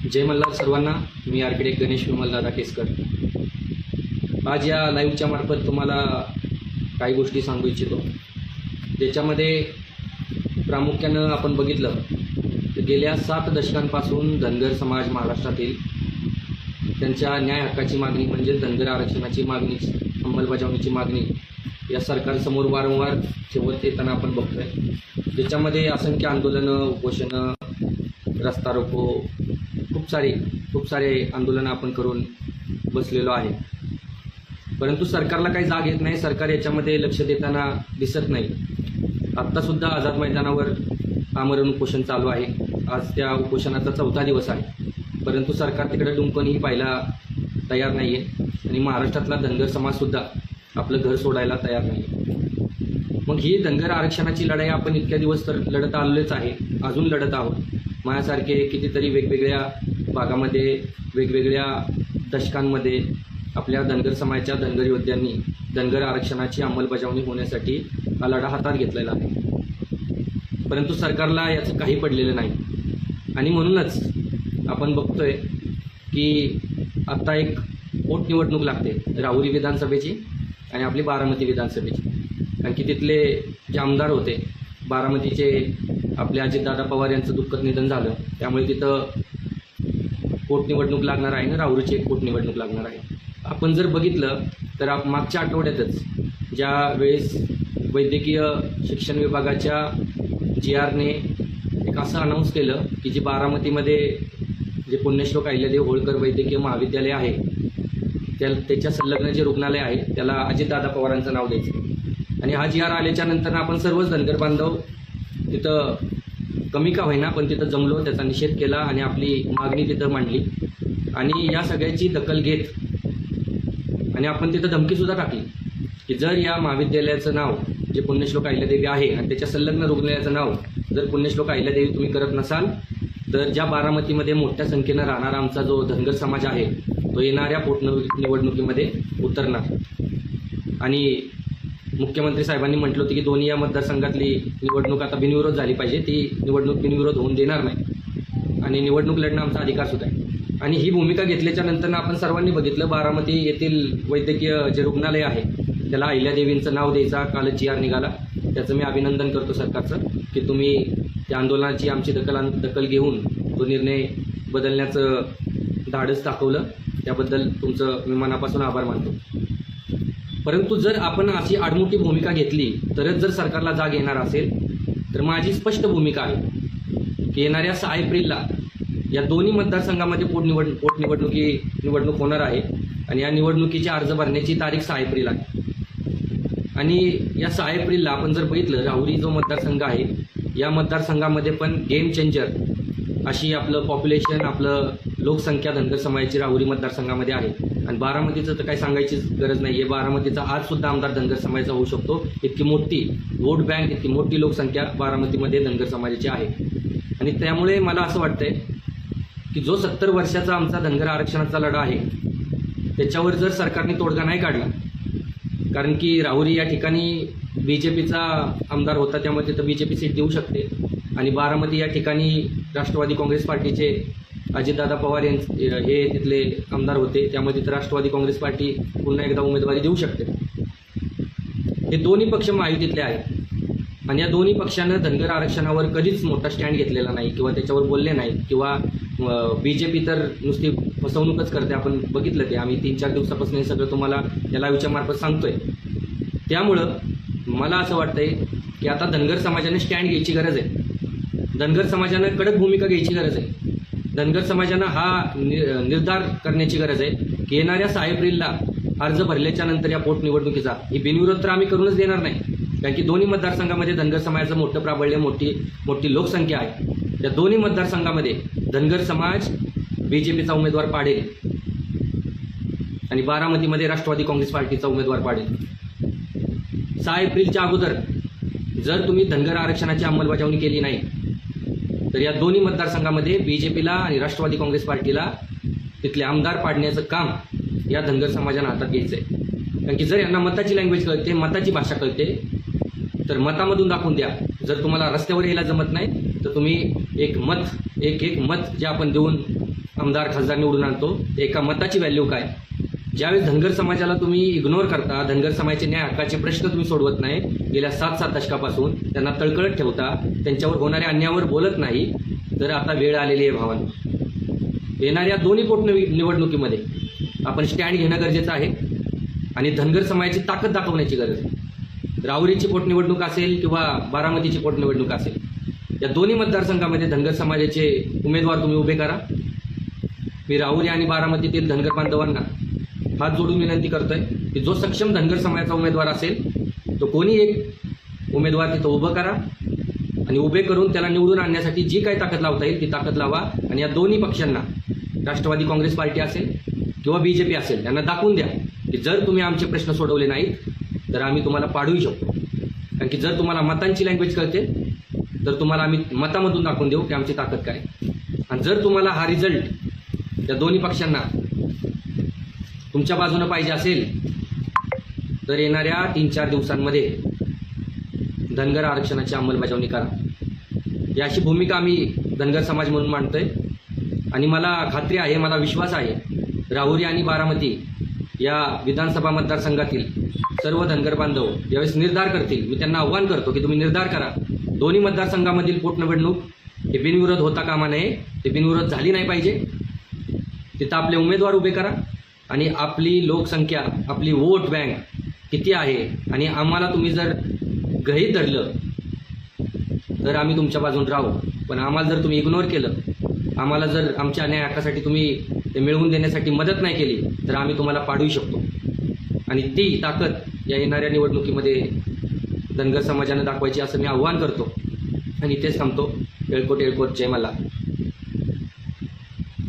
जय मल्हार सर्वांना. मी आर्किटेक्ट गणेश विमल दादा केसकर. आज या लाईव्हच्या मार्फत तुम्हाला काही गोष्टी सांगू इच्छितो, ज्याच्यामध्ये प्रामुख्यानं आपण बघितलं तर गेल्या 7 दशकांपासून धनगर समाज महाराष्ट्रातील त्यांच्या न्याय हक्काची मागणी म्हणजे धनगर आरक्षणाची मागणी, अंमलबजावणीची मागणी या सरकारसमोर वारंवार ठेवत येताना आपण बघतोय. ज्याच्यामध्ये असंख्य आंदोलनं, उपोषणं, रस्ता रोको, खूप सारे आंदोलनं आपण करून बसलेलो आहे. परंतु सरकारला काही जाग येत नाही. सरकार याच्यामध्ये लक्ष देताना दिसत नाही. आत्तासुद्धा आझाद मैदानावर आमरण उपोषण चालू आहे. आज त्या उपोषणाचा 4था दिवस आहे. परंतु सरकार तिकडे डुंकणही पाहायला तयार नाही आहे आणि महाराष्ट्रातला धनगर समाजसुद्धा आपलं घर सोडायला तयार नाही. मग ही धनगर आरक्षणाची लढाई आपण इतक्या दिवस तर लढत आलेच आहे, अजून लढत आहोत. माझ्यासारखे कितीतरी वेगवेगळ्या भागामध्ये, वेगवेगळ्या दशकांमध्ये आपल्या धनगर समाजाच्या धनगर योद्ध्यांनी धनगर आरक्षणाची अंमलबजावणी होण्यासाठी हा लढा हातात घेतलेला आहे. परंतु सरकारला याचं काही पडलेलं नाही आणि म्हणूनच आपण बघतोय की आत्ता एक पोटनिवडणूक लागते राहुरी विधानसभेची आणि आपली बारामती विधानसभेची. कारण की तिथले जे आमदार होते बारामतीचे, आपले अजितदादा पवार यांचं दुःखद निधन झालं, त्यामुळे तिथं पोटनिवडणूक लागणार आहे आणि राहुरीची एक पोटनिवडणूक लागणार आहे. आपण जर बघितलं तर मागच्या आठवड्यातच ज्या वेळेस वैद्यकीय शिक्षण विभागाच्या GRने एक असं अनाऊन्स केलं की जी बारामतीमध्ये जे पुण्यश्लोक अहिल्यादेवी होळकर वैद्यकीय महाविद्यालय आहे त्याच्या संलग्न जे रुग्णालय आहे त्याला अजितदादा पवारांचं नाव द्यायचं. आणि हा GR आल्याच्या नंतर आपण सर्वच धनगर बांधव तिथं कमी का होईना पण तिथं जमलो, त्याचा निषेध केला आणि आपली मागणी तिथं मांडली. आणि या सगळ्याची दखल घेत आणि आपण तिथं धमकीसुद्धा टाकली की जर या महाविद्यालयाचं नाव जे पुण्यश्लोक अहिल्यादेवी आहे आणि त्याच्या संलग्न रुग्णालयाचं नाव जर पुण्यश्लोक अहिल्यादेवी तुम्ही करत नसाल तर ज्या बारामतीमध्ये मोठ्या संख्येनं राहणारा आमचा जो धनगर समाज आहे तो येणाऱ्या पोटनिवडणुकीमध्ये उतरणार. आणि मुख्यमंत्री साहेबांनी म्हटलं होतं की दोन्ही या मतदारसंघातली निवडणूक आता बिनविरोध झाली पाहिजे. ती निवडणूक बिनविरोध होऊन देणार नाही आणि निवडणूक लढणं आमचा अधिकारसुद्धा आहे. आणि ही भूमिका घेतल्याच्या नंतर आपण सर्वांनी बघितलं बारामती येथील वैद्यकीय जे रुग्णालय आहे त्याला अहिल्यादेवींचं नाव द्यायचा कालच GR निघाला. त्याचं मी अभिनंदन करतो सरकारचं की तुम्ही त्या आंदोलनाची आमची दखल घेऊन तो निर्णय बदलण्याचं धाडस दाखवलं. त्याबद्दल तुमचं मी मनापासून आभार मानतो. परंतु जर आपण अशी आडमुठी भूमिका घेतली तरच जर सरकारला जाग येणार असेल तर माझी स्पष्ट भूमिका आहे की येणाऱ्या 6 एप्रिलला या दोन्ही मतदारसंघामध्ये निवडणूक होणार आहे आणि या निवडणुकीचे अर्ज भरण्याची तारीख 6 एप्रिल आहे. आणि या 6 एप्रिलला आपण जर बघितलं राहुरी जो मतदारसंघ आहे या मतदारसंघामध्ये पण गेम चेंजर अशी आपलं पॉप्युलेशन, आपलं लोकसंख्या धनगर समाजाची राहुरी मतदारसंघामध्ये आहे. आणि बारामतीचं तर काही सांगायची गरज नाही आहे. बारामतीचा आजसुद्धा आमदार धनगर समाजाचा होऊ शकतो. इतकी मोठी वोट बँक, इतकी मोठी लोकसंख्या बारामतीमध्ये धनगर समाजाची आहे. आणि त्यामुळे मला असं वाटतंय की जो 70 वर्षाचा आमचा धनगर आरक्षणाचा लढा आहे त्याच्यावर जर सरकारने तोडगा नाही काढला, कारण की राहुरी या ठिकाणी BJPचा आमदार होता त्यामुळे तिथं BJP सीट देऊ शकते आणि बारामती या ठिकाणी राष्ट्रवादी काँग्रेस पार्टीचे अजितदादा पवार हे तिथले आमदार होते त्यामुळे तिथं राष्ट्रवादी काँग्रेस पार्टी पुन्हा एकदा उमेदवारी देऊ शकते. हे दोन्ही पक्ष महायुतीतले आहेत आणि या दोन्ही पक्षानं धनगर आरक्षणावर कधीच मोठा स्टँड घेतलेला नाही किंवा त्याच्यावर बोलले नाही. किंवा BJP तर नुसती फसवणूकच करते. आपण बघितलं ते. आम्ही 3-4 दिवसापासून हे सगळं तुम्हाला या लाईव्हच्या मार्फत सांगतोय. त्यामुळं मला असं वाटतंय की आता धनगर समाजाने स्टँड घ्यायची गरज आहे. धनगर समाजानं कडक भूमिका घ्यायची गरज आहे. धनगर समाजानं हा निर्धार करण्याची गरज आहे की येणाऱ्या 6 एप्रिलला अर्ज भरल्याच्या नंतर या पोटनिवडणुकीचा ही बिनविरोध तर आम्ही करूनच देणार नाही. कारण की दोन्ही मतदारसंघामध्ये धनगर समाजाचं मोठं प्राबल्य, मोठी लोकसंख्या आहे. त्या दोन्ही मतदारसंघामध्ये धनगर समाज BJPचा उमेदवार पाडेल आणि बारामतीमध्ये राष्ट्रवादी काँग्रेस पार्टीचा उमेदवार पाडेल. 6 एप्रिलच्या अगोदर जर तुम्ही धनगर आरक्षणाची अंमलबजावणी केली नाही तर या दोन्ही मतदारसंघामध्ये BJPला आणि राष्ट्रवादी काँग्रेस पार्टीला तिथले आमदार पाडण्याचं काम या धनगर समाजानं हातात घ्यायचं आहे. कारण की जर यांना मताची लँग्वेज कळते, मताची भाषा कळते तर मतामधून दाखवून द्या. जर तुम्हाला रस्त्यावर यायला जमत नाही तर तुम्ही एक मत जे आपण देऊन आमदार खासदार निवडून आणतो, एका मताची व्हॅल्यू काय? ज्यावेळेस धनगर समाजाला तुम्ही इग्नोर करता, धनगर समाजाचे न्याय हक्काचे प्रश्न तुम्ही सोडवत नाही, गेल्या 7 दशकापासून त्यांना तळकळत ठेवता, त्यांच्यावर होणाऱ्या अन्यायावर बोलत नाही, तर आता वेळ आलेली आहे भावांनो. येणाऱ्या दोन्ही पोटनिवडणुकीमध्ये आपण स्टँड घेणं गरजेचं आहे आणि धनगर समाजाची ताकद दाखवण्याची गरज आहे. राहुरीची पोटनिवडणूक असेल किंवा बारामतीची पोटनिवडणूक असेल, या दोन्ही मतदारसंघामध्ये धनगर समाजाचे उमेदवार तुम्ही उभे करा. मी राहुरी आणि बारामतीतील धनगर बांधवांना हात जोडून विनंती करतोय की जो सक्षम धनगर समाजाचा उमेदवार असेल तो कोणी एक उमेदवार तिथं उभं करा आणि उभे करून त्याला निवडून आणण्यासाठी जी काही ताकद लावता येईल ती ताकद लावा. आणि या दोन्ही पक्षांना, राष्ट्रवादी काँग्रेस पार्टी असेल किंवा BJP असेल, यांना दाखवून द्या की जर तुम्ही आमचे प्रश्न सोडवले नाहीत तर आम्ही तुम्हाला पाडूही शकतो. कारण की जर तुम्हाला मतांची लँग्वेज कळते तर तुम्हाला आम्ही मतामधून दाखवून देऊ की आमची ताकद काय. आणि जर तुम्हाला हा रिझल्ट या दोन्ही पक्षांना तुमच्या बाजूनं पाहिजे असेल तर येणाऱ्या 3-4 दिवसांमध्ये धनगर आरक्षणाची अंमलबजावणी करा. ही अशी भूमिका आम्ही धनगर समाज म्हणून मांडतोय. आणि मला खात्री आहे, मला विश्वास आहे, राहुरी आणि बारामती या विधानसभा मतदारसंघातील सर्व धनगर बांधव यावेळेस निर्धार करतील. मी त्यांना आव्हान करतो की तुम्ही निर्धार करा. दोन्ही मतदारसंघामधील पोटनिवडणूक हे बिनविरोध होता कामा नये, ते बिनविरोध झाली नाही पाहिजे. तिथं आपले उमेदवार उभे करा आणि आपली लोकसंख्या, आपली वोट बँक किती आहे आणि आम्हाला तुम्ही जर गृहीत धरलं तर आम्ही तुमच्या बाजून राहू. पण आम्हाला जर तुम्ही इग्नोर केलं, आम्हाला जर आमच्या न्याय हक्कासाठी तुम्ही ते मिळवून देण्यासाठी मदत नाही केली तर आम्ही तुम्हाला पाडूही शकतो. आणि ती ताकद या येणाऱ्या निवडणुकीमध्ये धनगर समाजानं दाखवायची असं मी आव्हान करतो आणि इथेच थांबतो. येळकोट जय मल्हार.